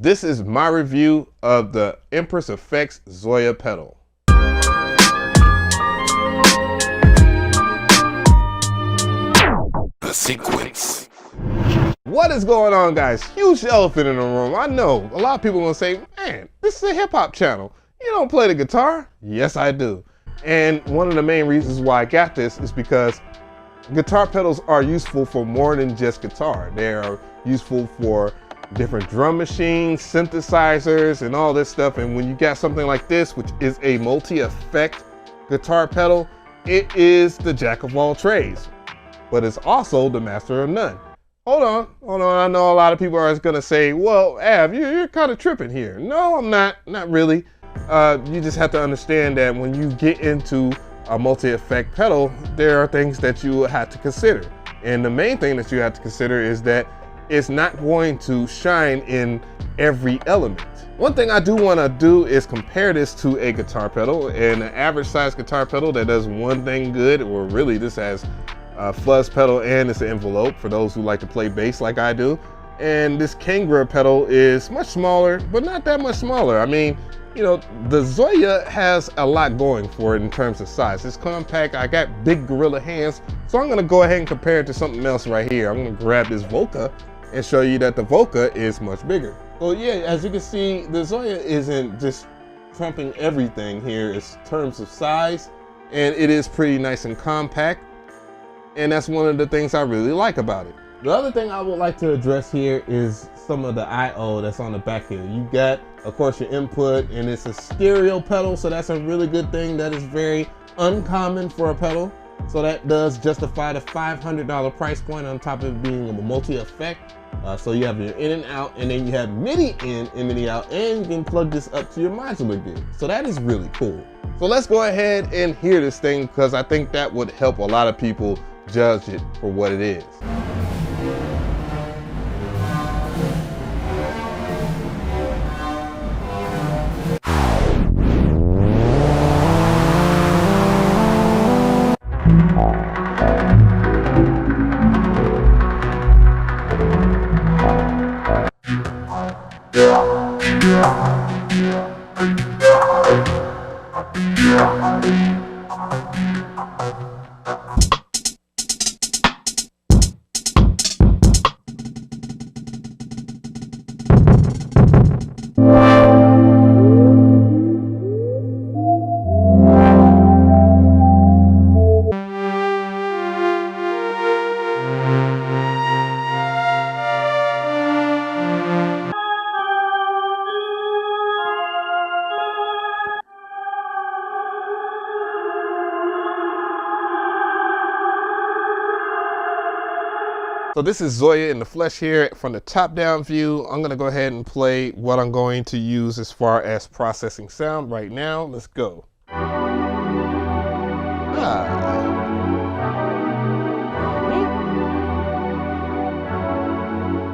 This is my review of the Empress Effects Zoia pedal. The sequence. What is going on, guys? Huge elephant in the room. I know a lot of people are gonna say, man, this is a hip hop channel. You don't play the guitar? Yes, I do. And one of the main reasons why I got this is because guitar pedals are useful for more than just guitar. They are useful for different drum machines, synthesizers, and all this stuff. And when you got something like this, which is a multi-effect guitar pedal, it is the jack of all trades, but it's also the master of none. Hold on. I know a lot of people are gonna say, well, Av, you're kind of tripping here. No, I'm not really. You just have to understand that when you get into a multi-effect pedal, there are things that you have to consider. And the main thing that you have to consider is that it's not going to shine in every element. One thing I do want to do is compare this to a guitar pedal, and an average size guitar pedal that does one thing good, or really this has a fuzz pedal and it's an envelope for those who like to play bass like I do. And this Kangaroo pedal is much smaller, but not that much smaller. I mean, you know, the Zoia has a lot going for it in terms of size. It's compact. I got big gorilla hands, so I'm gonna go ahead and compare it to something else right here. I'm gonna grab this Voca and show you that the Voca is much bigger. So yeah, as you can see, the Zoia isn't just trumping everything here in terms of size, and it is pretty nice and compact. And that's one of the things I really like about it. The other thing I would like to address here is some of the I/O that's on the back here. You got, of course, your input, and it's a stereo pedal, so that's a really good thing. That is very uncommon for a pedal. So that does justify the $500 price point on top of it being a multi-effect. So you have your in and out, and then you have MIDI in and MIDI out, and you can plug this up to your modular gig. So that is really cool. So let's go ahead and hear this thing, because I think that would help a lot of people judge it for what it is. So this is Zoia in the flesh here from the top down view. I'm gonna go ahead and play what I'm going to use as far as processing sound right now. Let's go.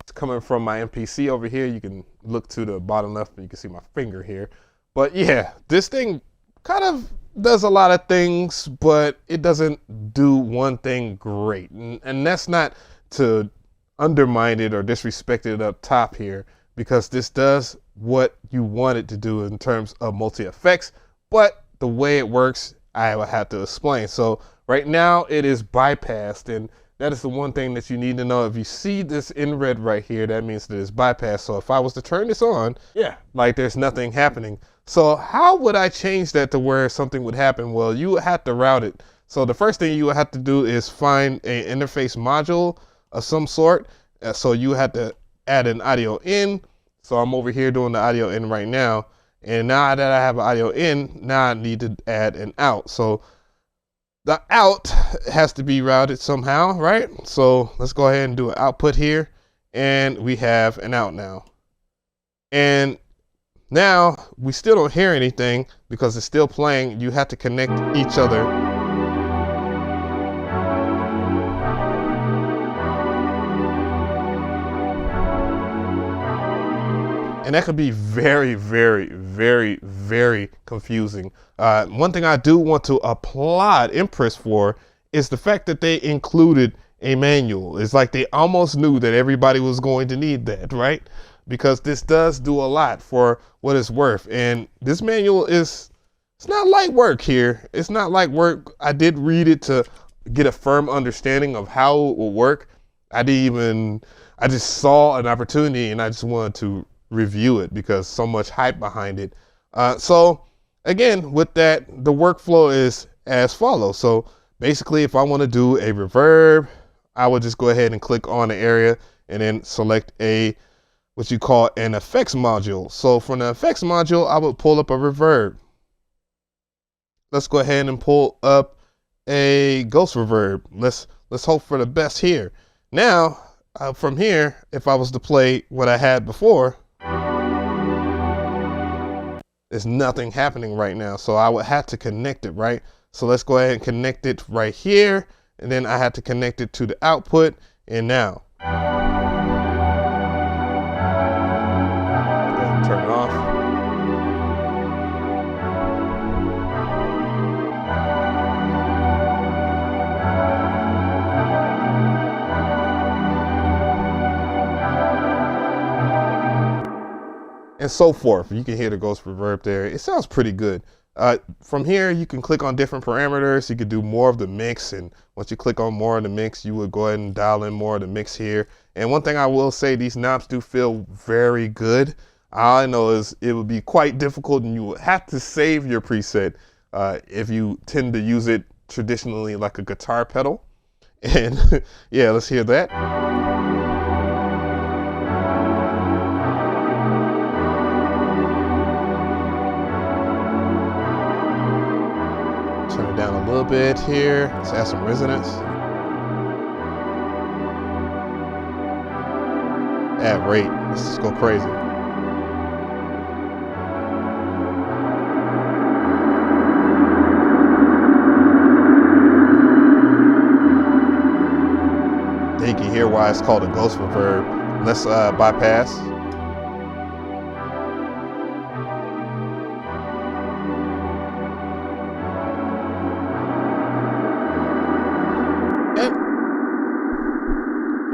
It's coming from my MPC over here. You can look to the bottom left and you can see my finger here. But yeah, this thing kind of does a lot of things, but it doesn't do one thing great. And that's not to undermine it or disrespect it up top here, because this does what you want it to do in terms of multi-effects, but the way it works, I will have to explain. So right now it is bypassed, and that is the one thing that you need to know. If you see this in red right here, that means that it's bypassed. So if I was to turn this on, yeah, like there's nothing happening. So how would I change that to where something would happen? Well, you would have to route it. So the first thing you would have to do is find an interface module of some sort. So you have to add an audio in. So I'm over here doing the audio in right now. And now that I have an audio in, now I need to add an out. So the out has to be routed somehow, right? So let's go ahead and do an output here. And we have an out now. And now we still don't hear anything because it's still playing. You have to connect each other. And that could be very, very, very, very confusing. One thing I do want to applaud Empress for is the fact that they included a manual. It's like they almost knew that everybody was going to need that, right? because this does do a lot for what it's worth. And this manual it's not light work here. It's not light work. I did read it to get a firm understanding of how it will work. I just saw an opportunity and I just wanted to review it because so much hype behind it. So again, with that, the workflow is as follows. So basically, if I want to do a reverb, I would just go ahead and click on the area and then select what you call an effects module. So from the effects module, I would pull up a reverb. Let's go ahead and pull up a ghost reverb. Let's hope for the best here. Now, from here, if I was to play what I had before, there's nothing happening right now. So I would have to connect it, right? So let's go ahead and connect it right here. And then I had to connect it to the output. And now, go ahead and turn it off. And so forth. You can hear the ghost reverb there. It sounds pretty good. From here, you can click on different parameters. You could do more of the mix, and once you click on more of the mix, you would go ahead and dial in more of the mix here. And one thing I will say, these knobs do feel very good. All I know is it would be quite difficult, and you would have to save your preset if you tend to use it traditionally like a guitar pedal. And yeah, let's hear that. Turn it down a little bit here. Let's add some resonance. Add rate. Let's just go crazy. Then you can hear why it's called a ghost reverb. Let's bypass.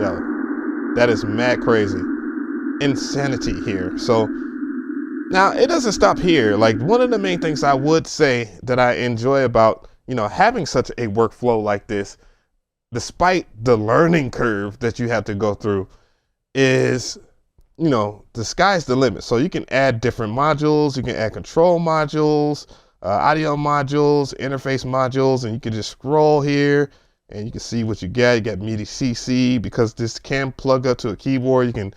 Yo, that is mad crazy. Insanity here. So now it doesn't stop here. Like, one of the main things I would say that I enjoy about, having such a workflow like this, despite the learning curve that you have to go through, is, the sky's the limit. So you can add different modules, you can add control modules, audio modules, interface modules, and you can just scroll here and you can see what you get. You got MIDI CC, because this can plug up to a keyboard. You can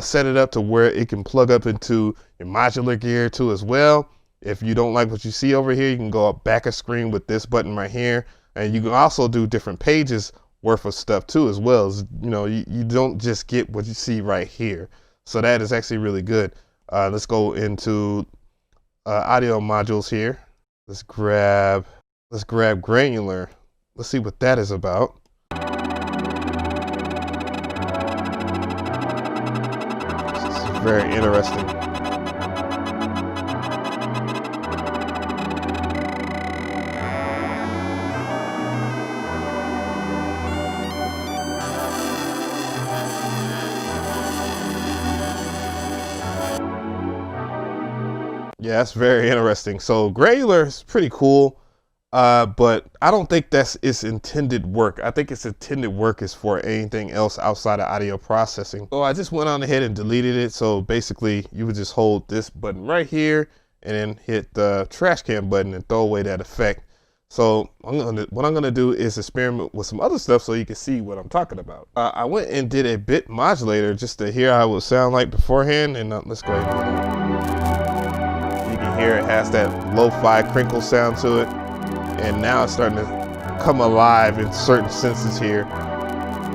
set it up to where it can plug up into your modular gear too as well. If you don't like what you see over here, you can go up back a screen with this button right here. And you can also do different pages worth of stuff too as well. You don't just get what you see right here. So that is actually really good. Let's go into audio modules here. Let's grab granular. Let's see what that is about. This is very interesting. Yeah, that's very interesting. So granular is pretty cool. But I don't think that's its intended work. I think its intended work is for anything else outside of audio processing. So I just went on ahead and deleted it. So basically you would just hold this button right here and then hit the trash can button and throw away that effect. So what I'm gonna do is experiment with some other stuff so you can see what I'm talking about. I went and did a bit modulator just to hear how it would sound like beforehand, and let's go ahead and do that. You can hear it has that lo-fi crinkle sound to it. And now it's starting to come alive in certain senses here.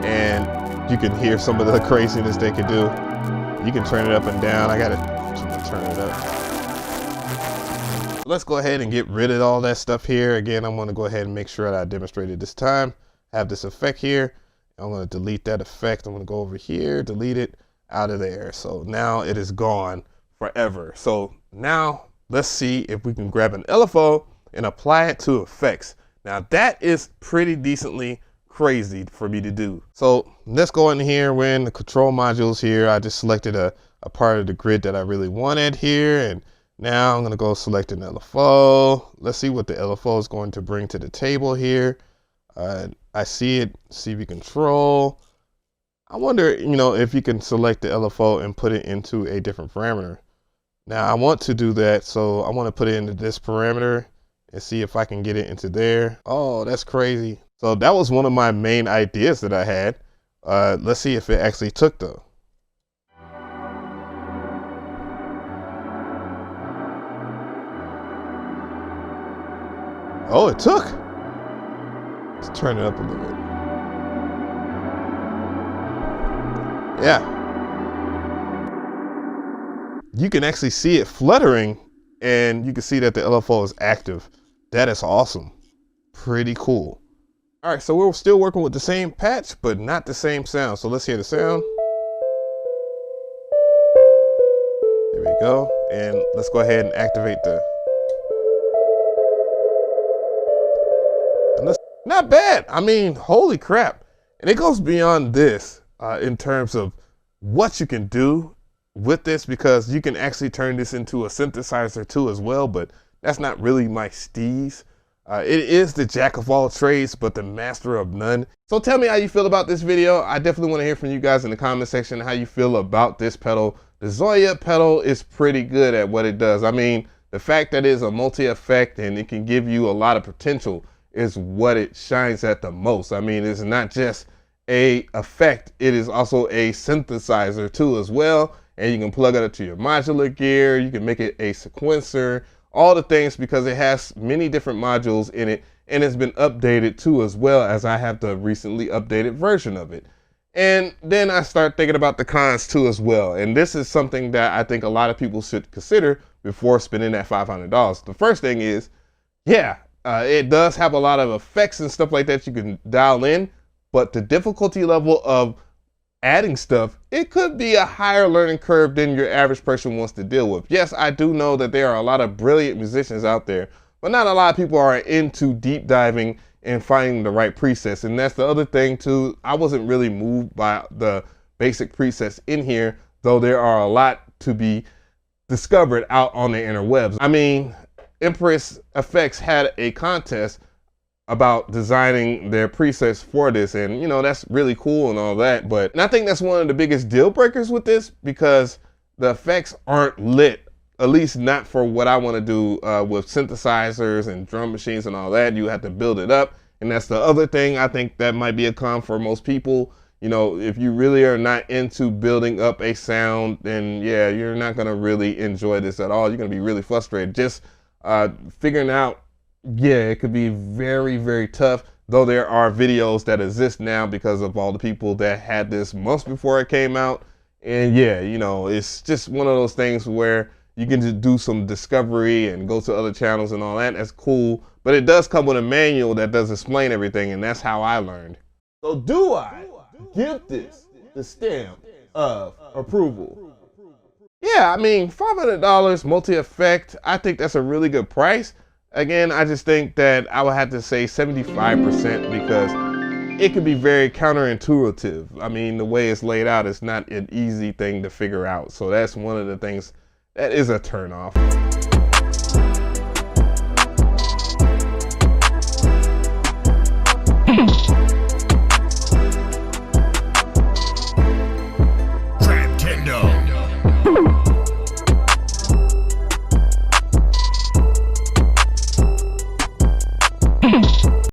And you can hear some of the craziness they can do. You can turn it up and down. I gotta turn it up. Let's go ahead and get rid of all that stuff here. Again, I'm gonna go ahead and make sure that I demonstrated this time. I have this effect here. I'm gonna delete that effect. I'm gonna go over here, delete it out of there. So now it is gone forever. So now let's see if we can grab an LFO and apply it to effects. Now that is pretty decently crazy for me to do. So let's go in here. We're in the control modules here. I just selected a a part of the grid that I really wanted here. And now I'm gonna go select an LFO. Let's see what the LFO is going to bring to the table here. I see it, CV control. I wonder, if you can select the LFO and put it into a different parameter. Now I want to do that, so I want to put it into this parameter and see if I can get it into there. Oh, that's crazy. So that was one of my main ideas that I had. Let's see if it actually took though. Oh, it took. Let's turn it up a little bit. Yeah. You can actually see it fluttering, and you can see that the LFO is active. That is awesome. Pretty cool. All right, so we're still working with the same patch, but not the same sound. So let's hear the sound. There we go. And let's go ahead and activate the. And not bad. I mean, holy crap. And it goes beyond this in terms of what you can do with this, because you can actually turn this into a synthesizer too as well, but that's not really my steez. It is the jack of all trades, but the master of none. So tell me how you feel about this video. I definitely want to hear from you guys in the comment section how you feel about this pedal. The Zoia pedal is pretty good at what it does. I mean, the fact that it's a multi-effect and it can give you a lot of potential is what it shines at the most. I mean, it's not just a effect, it is also a synthesizer too as well. And you can plug it up to your modular gear, you can make it a sequencer, all the things, because it has many different modules in it, and it's been updated too as well, as I have the recently updated version of it. And then I start thinking about the cons too as well. And this is something that I think a lot of people should consider before spending that $500. The first thing is, yeah, it does have a lot of effects and stuff like that you can dial in, but the difficulty level of adding stuff, it could be a higher learning curve than your average person wants to deal with. Yes, I do know that there are a lot of brilliant musicians out there, but not a lot of people are into deep diving and finding the right presets. And that's the other thing too. I wasn't really moved by the basic presets in here, though there are a lot to be discovered out on the interwebs. I mean, Empress Effects had a contest about designing their presets for this, and that's really cool and all that, but I think that's one of the biggest deal breakers with this, because the effects aren't lit, at least not for what I want to do with synthesizers and drum machines and all that. You have to build it up, and that's the other thing I think that might be a con for most people. If you really are not into building up a sound, then yeah, you're not going to really enjoy this at all. You're going to be really frustrated just figuring out. Yeah, it could be very, very tough, though there are videos that exist now because of all the people that had this months before it came out. And yeah, it's just one of those things where you can just do some discovery and go to other channels and all that. That's cool. But it does come with a manual that does explain everything, and that's how I learned. So do I give this the stamp of approval? Yeah, I mean, $500 multi-effect, I think that's a really good price. Again, I just think that I would have to say 75%, because it could be very counterintuitive. I mean, the way it's laid out is not an easy thing to figure out. So that's one of the things that is a turnoff.